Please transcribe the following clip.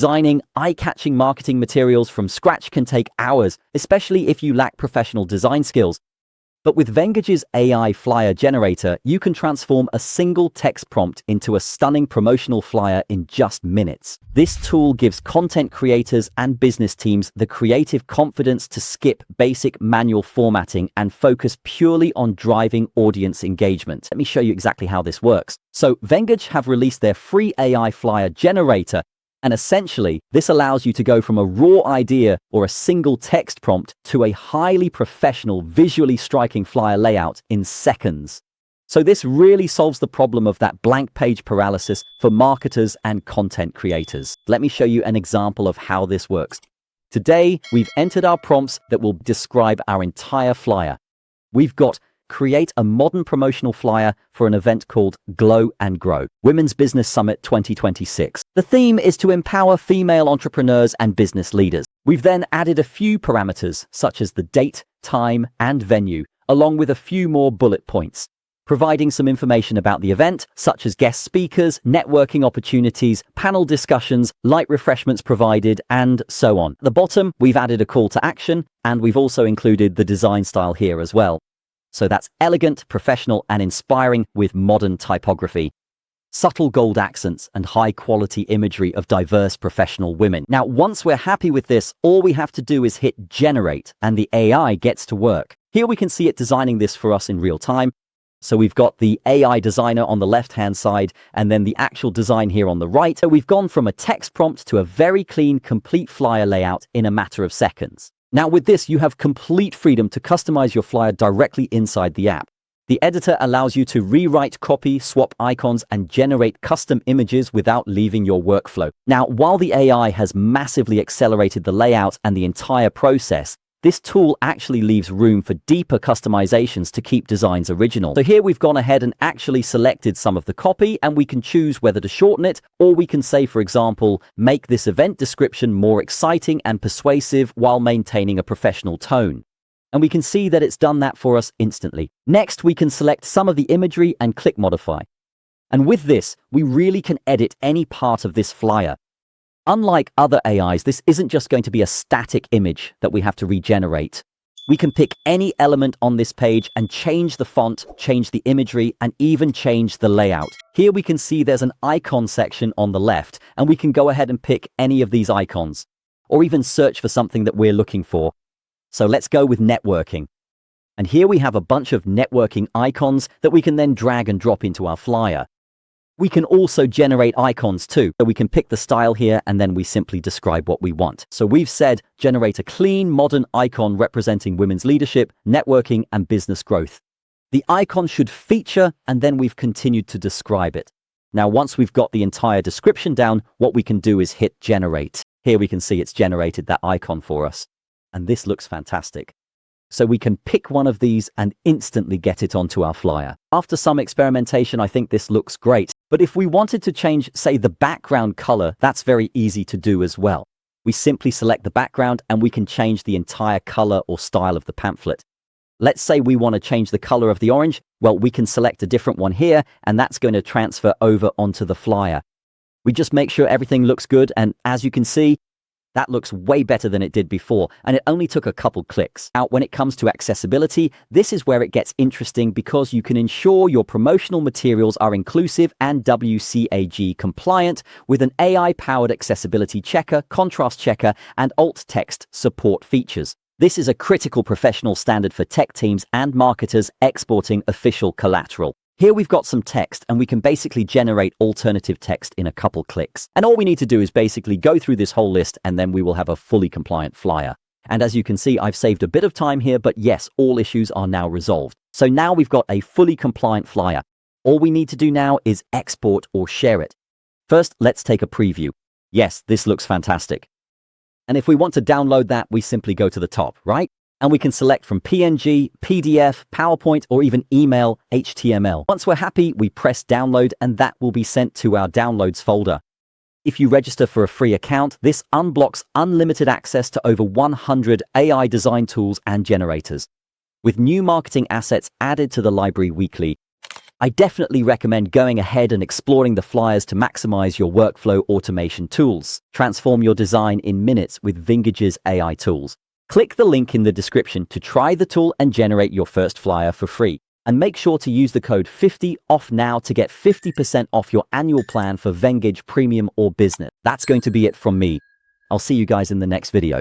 Designing eye-catching marketing materials from scratch can take hours, especially if you lack professional design skills. But with Vengage's AI flyer generator, you can transform a single text prompt into a stunning promotional flyer in just minutes. This tool gives content creators and business teams the creative confidence to skip basic manual formatting and focus purely on driving audience engagement. Let me show you exactly how this works. So Vengage have released their free AI flyer generator, and essentially, this allows you to go from a raw idea or a single text prompt to a highly professional, visually striking flyer layout in seconds. So this really solves the problem of that blank page paralysis for marketers and content creators. Let me show you an example of how this works. Today, we've entered our prompts that will describe our entire flyer. We've got create a modern promotional flyer for an event called Glow and Grow, Women's Business Summit 2026. The theme is to empower female entrepreneurs and business leaders. We've then added a few parameters, such as the date, time, and venue, along with a few more bullet points, providing some information about the event, such as guest speakers, networking opportunities, panel discussions, light refreshments provided, and so on. At the bottom, we've added a call to action, and we've also included the design style here as well. So that's elegant, professional, and inspiring with modern typography, subtle gold accents, and high-quality imagery of diverse professional women. Now, once we're happy with this, all we have to do is hit generate, and the AI gets to work. Here we can see it designing this for us in real time. So we've got the AI designer on the left-hand side, and then the actual design here on the right. So we've gone from a text prompt to a very clean, complete flyer layout in a matter of seconds. Now with this, you have complete freedom to customize your flyer directly inside the app. The editor allows you to rewrite copy, swap icons, and generate custom images without leaving your workflow. Now, while the AI has massively accelerated the layout and the entire process, this tool actually leaves room for deeper customizations to keep designs original. So here we've gone ahead and actually selected some of the copy, and we can choose whether to shorten it, or we can say, for example, make this event description more exciting and persuasive while maintaining a professional tone. And we can see that it's done that for us instantly. Next, we can select some of the imagery and click modify. And with this, we really can edit any part of this flyer. Unlike other AIs, this isn't just going to be a static image that we have to regenerate. We can pick any element on this page and change the font, change the imagery, and even change the layout. Here we can see there's an icon section on the left, and we can go ahead and pick any of these icons, or even search for something that we're looking for. So let's go with networking. And here we have a bunch of networking icons that we can then drag and drop into our flyer. We can also generate icons too. So we can pick the style here, and then we simply describe what we want. So we've said generate a clean, modern icon representing women's leadership, networking, and business growth. The icon should feature, and then we've continued to describe it. Now, once we've got the entire description down, what we can do is hit generate. Here we can see it's generated that icon for us. And this looks fantastic. So we can pick one of these and instantly get it onto our flyer. After some experimentation, I think this looks great. But if we wanted to change, say, the background color, that's very easy to do as well. We simply select the background and we can change the entire color or style of the pamphlet. Let's say we want to change the color of the orange. Well, we can select a different one here, and that's going to transfer over onto the flyer. We just make sure everything looks good, and as you can see, that looks way better than it did before, and it only took a couple clicks. Now, when it comes to accessibility, this is where it gets interesting because you can ensure your promotional materials are inclusive and WCAG compliant with an AI-powered accessibility checker, contrast checker, and alt text support features. This is a critical professional standard for tech teams and marketers exporting official collateral. Here we've got some text, and we can basically generate alternative text in a couple clicks. And all we need to do is basically go through this whole list, and then we will have a fully compliant flyer. And as you can see, I've saved a bit of time here, but yes, all issues are now resolved. So now we've got a fully compliant flyer. All we need to do now is export or share it. First, let's take a preview. Yes, this looks fantastic. And if we want to download that, we simply go to the top, right? And we can select from PNG, PDF, PowerPoint, or even email, HTML. Once we're happy, we press download, and that will be sent to our downloads folder. If you register for a free account, this unblocks unlimited access to over 100 AI design tools and generators. With new marketing assets added to the library weekly, I definitely recommend going ahead and exploring the flyers to maximize your workflow automation tools. Transform your design in minutes with Vingage's AI tools. Click the link in the description to try the tool and generate your first flyer for free. And make sure to use the code 50OFF now to get 50% off your annual plan for Vengage Premium or Business. That's going to be it from me. I'll see you guys in the next video.